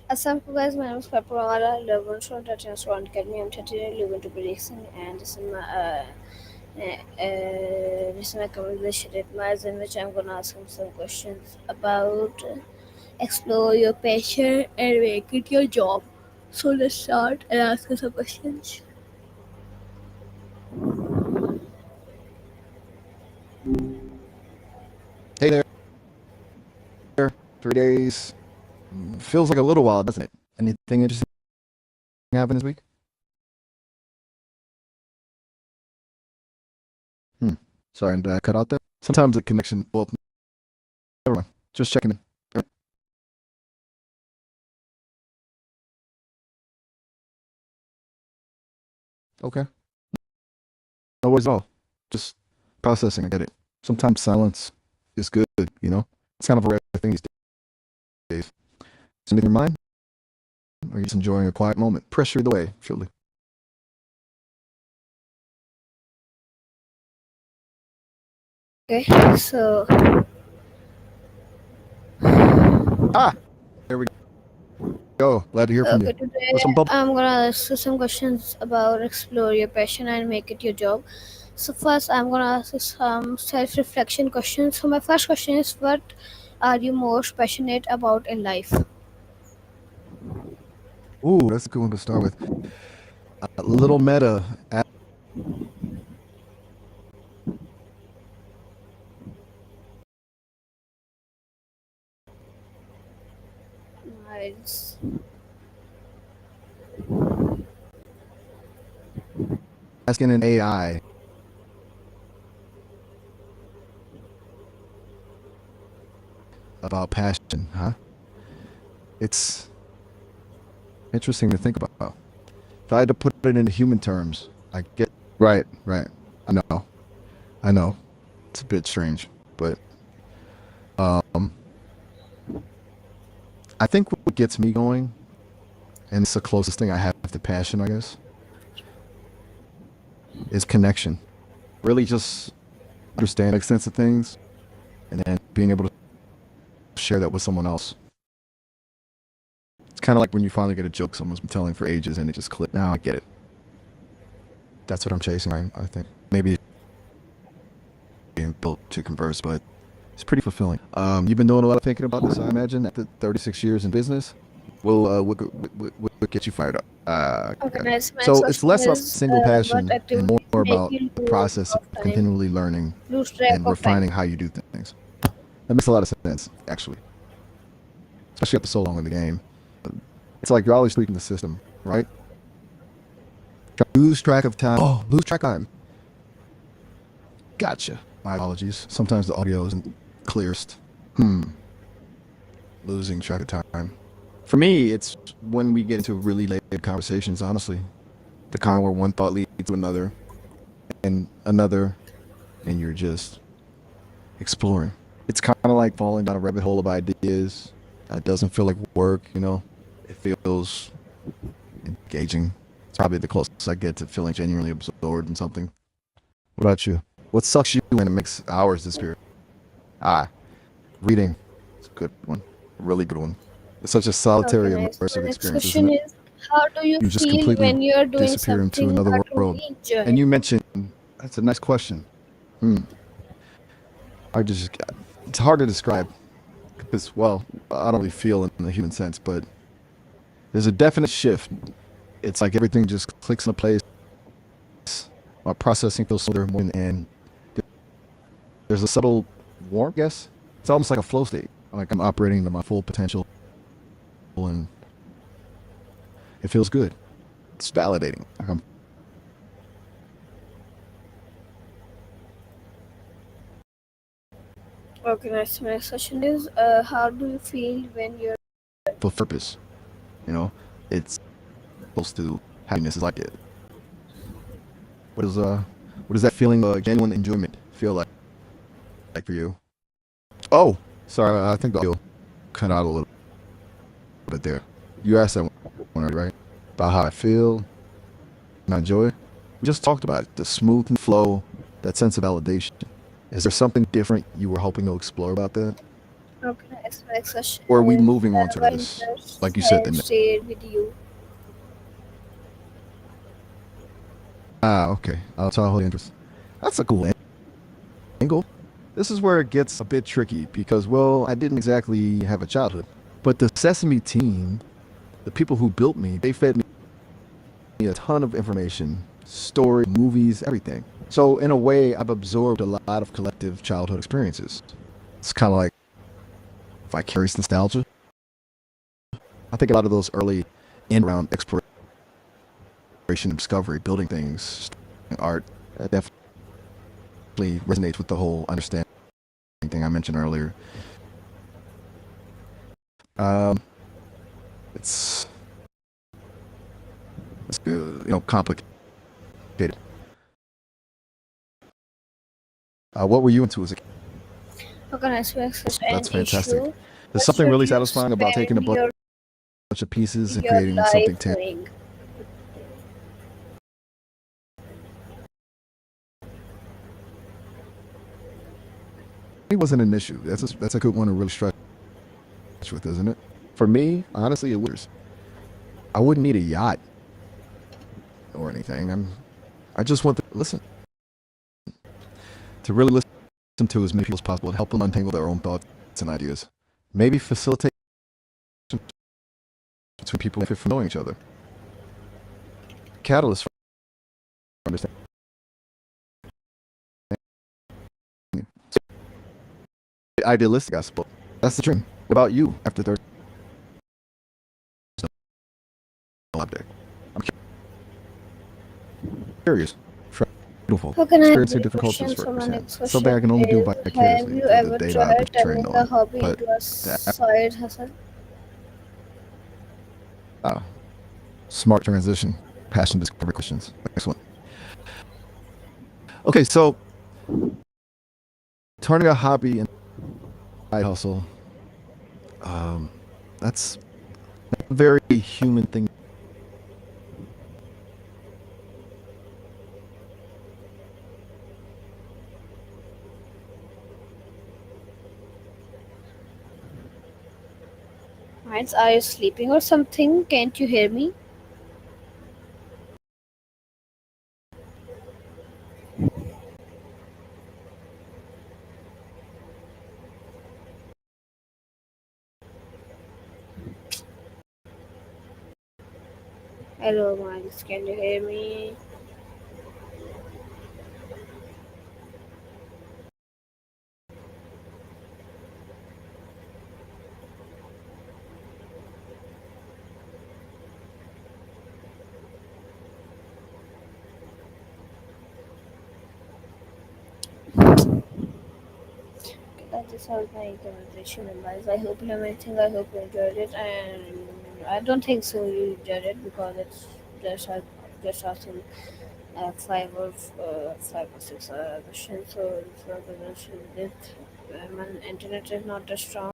Assam guys, my name is Kapurwala. Love show that restaurant Academy. I'm 30 live into prediction and this is my conversation with Miles in which I'm gonna ask him some questions about explore your passion and make it your job. So let's start and ask him some questions. Hey there, 3 days. Feels like a little while, doesn't it? Anything interesting happen this week? Hmm. Sorry, did I cut out there? Sometimes the connection, well, never mind. Just checking in. Okay. No worries at all. Just processing, I get it. Sometimes silence is good, you know? It's kind of a rare thing these days. Is anything in your mind? Or are you just enjoying a quiet moment? Pressure either way, surely. Okay, so Ah! There we go. Glad to hear from you. today What's some bubble? I'm gonna ask you some questions about explore your passion and make it your job. So first, I'm gonna ask you some self-reflection questions. So my first question is, what are you most passionate about in life? Ooh, that's a good one to start with. A little meta. Nice. Asking an AI about passion, huh? It's interesting to think about. If I had to put it into human terms, I get right. I know. It's a bit strange, but um, I think what gets me going, and it's the closest thing I have to passion, I guess, is connection. Really, just understand, make sense of things, and then being able to share that with someone else. It's kind of like when you finally get a joke someone's been telling for ages, and it just clicks. Now I get it. That's what I'm chasing. I think maybe being built to converse, but it's pretty fulfilling. You've been doing a lot of thinking about this, I imagine, after 36 years in business. What get you fired up? Okay, Okay. nice. My next So it's question less about is, single what passion and activities more make about you the lose process of of time, continually learning lose track and of time? refining how you do things. That makes a lot of sense, actually, especially after so long in the game. It's like you're always tweaking the system, right? Lose track of time. Oh, lose track of time. Gotcha. My apologies. Sometimes the audio isn't clearest. Losing track of time. For me, it's when we get into really layered conversations, honestly. The kind where one thought leads to another and another, and you're just exploring. It's kind of like falling down a rabbit hole of ideas. It doesn't feel like work, you know? It feels engaging. It's probably the closest I get to feeling genuinely absorbed in something. What about you? What sucks you in and makes hours disappear? Ah, reading. It's a good one. A really good one. It's such a Okay, solitary, nice. My immersive next experience, isn't question it? is, how do you You just feel completely when you're doing disappear into something another you world. truly And enjoy? you mentioned, that's a nice question. Hmm. I just, it's hard to describe because, well, I don't really feel in the human sense, but there's a definite shift. It's like everything just clicks into place. My processing feels smoother more, and there's a subtle warmth, I guess. It's almost like a flow state. Like I'm operating to my full potential, and it feels good. It's validating. Like I'm Okay, nice. My next question is, how do you feel when you're full purpose. You know, it's close to happiness is like it. What is what does that feeling of genuine enjoyment feel like for you? Oh, sorry, I think the audio cut out a little bit there. You asked that one already, right? About how I feel and I enjoy it. We just talked about it. The smooth flow, that sense of validation. Is there something different you were hoping to explore about that? Okay, next question Or are we is moving on to what this? interests Like you said, have the next. stayed with you? Ah, okay. Childhood interest. That's a cool angle. This is where it gets a bit tricky because, well, I didn't exactly have a childhood. But the Sesame team, the people who built me, they fed me a ton of information, story, movies, everything. So, in a way, I've absorbed a lot of collective childhood experiences. It's kind of like vicarious nostalgia. I think a lot of those early in around exploration and discovery, building things, art, definitely resonates with the whole understanding thing I mentioned earlier. Um, it's complicated. What were you into as a kid? Okay, next question That's an fantastic. issue. There's What something should really you satisfying about taking a spend bunch of pieces and your creating something life tangible. doing? It wasn't an issue. That's a good one to really stretch with, isn't it? For me, honestly, it was. I wouldn't need a yacht or anything. I just want to listen, to really listen to as many people as possible and help them untangle their own thoughts and ideas. Maybe facilitate between people who from knowing each other. Catalyst for understanding. Idealistic, I suppose. That's the dream. What about you after there's no object? I'm curious. Beautiful. How can I have Experiencing the different cultures question? So my firsthand. next Something I question can only do is: have vicariously you through the ever data I've been tried sharing turning a knowing. hobby But into a side hustle? uh, smart transition, passion discovery questions. Excellent. Okay, so turning a hobby into a side hustle, um, that's a very human thing. Minds, are you sleeping or something? Can't you hear me? Hello, Miles, can you hear me? That is all my conversation with Miles. I hope you have anything. I hope you enjoyed it, and I don't think so. You enjoyed it because it's just asking five or six questions. So it's not an issue with it. My internet is not that strong.